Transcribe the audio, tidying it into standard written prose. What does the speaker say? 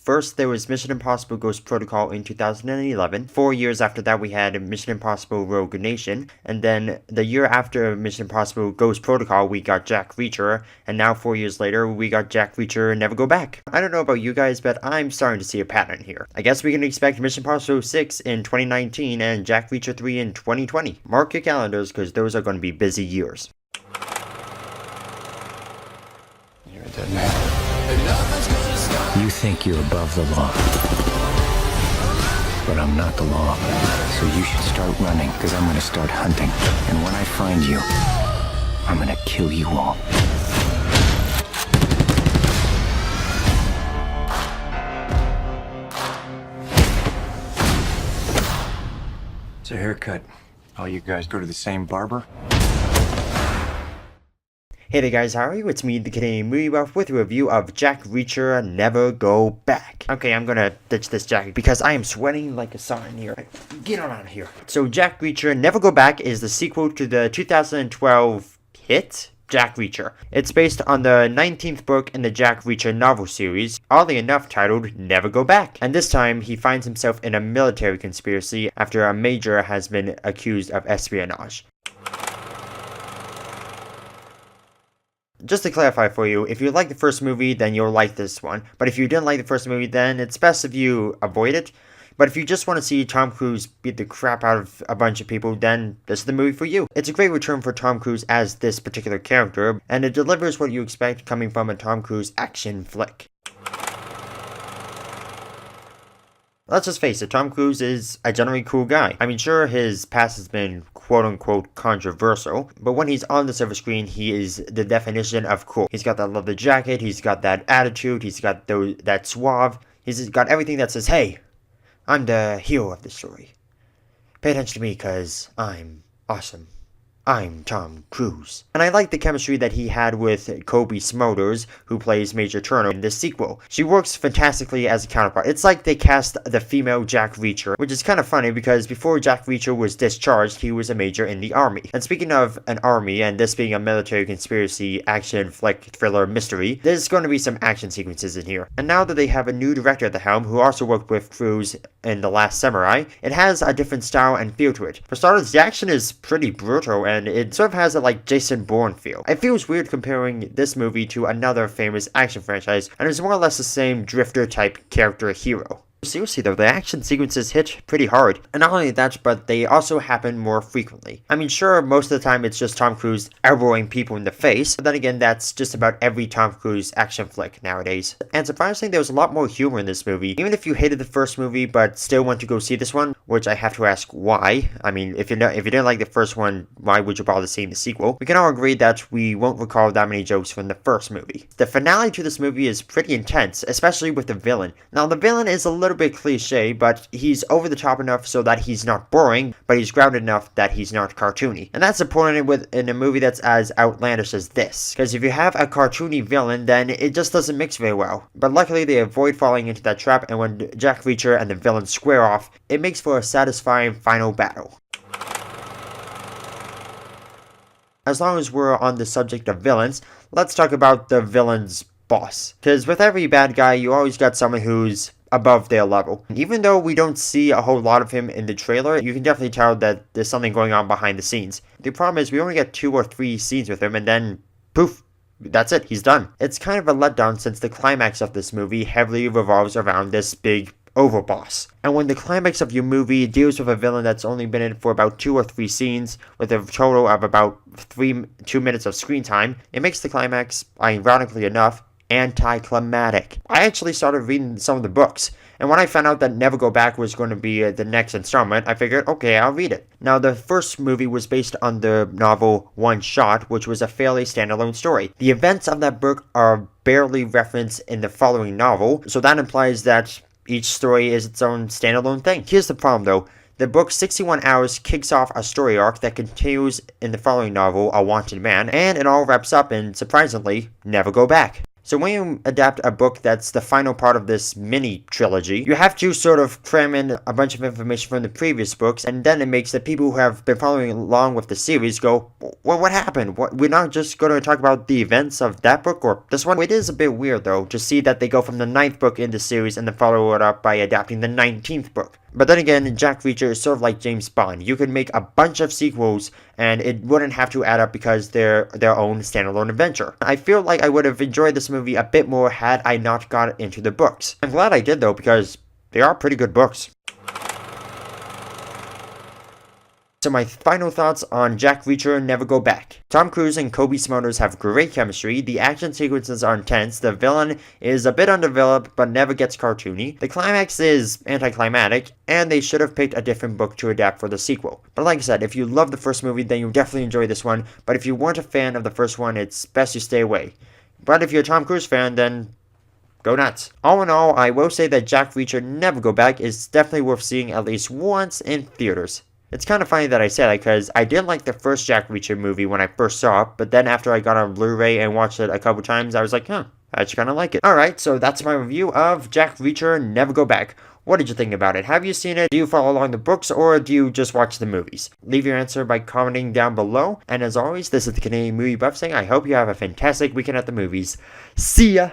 First, there was Mission Impossible Ghost Protocol in 2011. 4 years after that, we had Mission Impossible Rogue Nation. And then the year after Mission Impossible Ghost Protocol, we got Jack Reacher. And now 4 years later, we got Jack Reacher Never Go Back. I don't know about you guys, but I'm starting to see a pattern here. I guess we can expect Mission Impossible 6 in 2019 and Jack Reacher 3 in 2020. Mark your calendars, because those are going to be busy years. You're a dead man. You think you're above the law. But I'm not the law. So you should start running, because I'm going to start hunting. And when I find you, I'm going to kill you all. It's a haircut. All you guys go to the same barber? Hey there guys, how are you? It's me, the Canadian Movie Buff, with a review of Jack Reacher Never Go Back. Okay, I'm gonna ditch this jacket because I am sweating like a saw in here. Get on out of here. So Jack Reacher Never Go Back is the sequel to the 2012 hit Jack Reacher. It's based on the 19th book in the Jack Reacher novel series, oddly enough titled Never Go Back. And this time, he finds himself in a military conspiracy after a major has been accused of espionage. Just to clarify for you, if you like the first movie, then you'll like this one. But if you didn't like the first movie, then it's best if you avoid it. But if you just want to see Tom Cruise beat the crap out of a bunch of people, then this is the movie for you. It's a great return for Tom Cruise as this particular character, and it delivers what you expect coming from a Tom Cruise action flick. Let's just face it, Tom Cruise is a generally cool guy. I mean, sure, his past has been quote-unquote controversial, but when he's on the silver screen, he is the definition of cool. He's got that leather jacket, he's got that attitude, he's got that suave, he's got everything that says, hey, I'm the hero of the story. Pay attention to me, cause I'm awesome. I'm Tom Cruise. And I like the chemistry that he had with Kobe Smulders, who plays Major Turner in this sequel. She works fantastically as a counterpart. It's like they cast the female Jack Reacher, which is kind of funny because before Jack Reacher was discharged, he was a major in the army. And speaking of an army, and this being a military conspiracy action flick thriller mystery, there's going to be some action sequences in here. And now that they have a new director at the helm, who also worked with Cruise in The Last Samurai, it has a different style and feel to it. For starters, the action is pretty brutal, and it sort of has a Jason Bourne feel. It feels weird comparing this movie to another famous action franchise, and it's more or less the same drifter type character hero. Seriously though, the action sequences hit pretty hard. And not only that, but they also happen more frequently. I mean, sure, most of the time it's just Tom Cruise elbowing people in the face, but then again, that's just about every Tom Cruise action flick nowadays. And surprisingly, there was a lot more humor in this movie. Even if you hated the first movie, but still want to go see this one, which I have to ask why. I mean, if you didn't like the first one, why would you bother seeing the sequel? We can all agree that we won't recall that many jokes from the first movie. The finale to this movie is pretty intense, especially with the villain. Now, the villain is a little bit cliche, but he's over the top enough so that he's not boring, but he's grounded enough that he's not cartoony. And that's important in a movie that's as outlandish as this, because if you have a cartoony villain, then it just doesn't mix very well. But luckily they avoid falling into that trap, and when Jack Reacher and the villain square off, it makes for a satisfying final battle. As long as we're on the subject of villains, let's talk about the villain's boss. Because with every bad guy, you always got someone who's above their level. Even though we don't see a whole lot of him in the trailer, you can definitely tell that there's something going on behind the scenes. The problem is we only get 2 or 3 scenes with him, and then poof, that's it, he's done. It's kind of a letdown since the climax of this movie heavily revolves around this big overboss. And when the climax of your movie deals with a villain that's only been in for about 2 or 3 scenes, with a total of about 2 minutes of screen time, it makes the climax, ironically enough, anticlimactic. I actually started reading some of the books, and when I found out that Never Go Back was going to be the next installment, I figured, okay, I'll read it. Now, the first movie was based on the novel One Shot, which was a fairly standalone story. The events of that book are barely referenced in the following novel, so that implies that each story is its own standalone thing. Here's the problem though. The book 61 Hours kicks off a story arc that continues in the following novel, A Wanted Man, and it all wraps up in, surprisingly, Never Go Back. So when you adapt a book that's the final part of this mini trilogy, you have to sort of cram in a bunch of information from the previous books, and then it makes the people who have been following along with the series go, well, what happened? We're not just going to talk about the events of that book or this one? It is a bit weird, though, to see that they go from the 9th book in the series and then follow it up by adapting the 19th book. But then again, Jack Reacher is sort of like James Bond. You could make a bunch of sequels and it wouldn't have to add up because they're their own standalone adventure. I feel like I would have enjoyed this movie a bit more had I not got into the books. I'm glad I did though, because they are pretty good books. So my final thoughts on Jack Reacher: Never Go Back. Tom Cruise and Cobie Smulders have great chemistry, the action sequences are intense, the villain is a bit undeveloped but never gets cartoony, the climax is anticlimactic, and they should have picked a different book to adapt for the sequel. But like I said, if you love the first movie, then you'll definitely enjoy this one, but if you weren't a fan of the first one, it's best you stay away. But if you're a Tom Cruise fan, then go nuts. All in all, I will say that Jack Reacher: Never Go Back is definitely worth seeing at least once in theaters. It's kind of funny that I say that because I didn't like the first Jack Reacher movie when I first saw it, but then after I got on Blu-ray and watched it a couple times, I was like, I actually kind of like it. Alright, so that's my review of Jack Reacher: Never Go Back. What did you think about it? Have you seen it? Do you follow along the books, or do you just watch the movies? Leave your answer by commenting down below, and as always, this is the Canadian Movie Buff saying I hope you have a fantastic weekend at the movies. See ya!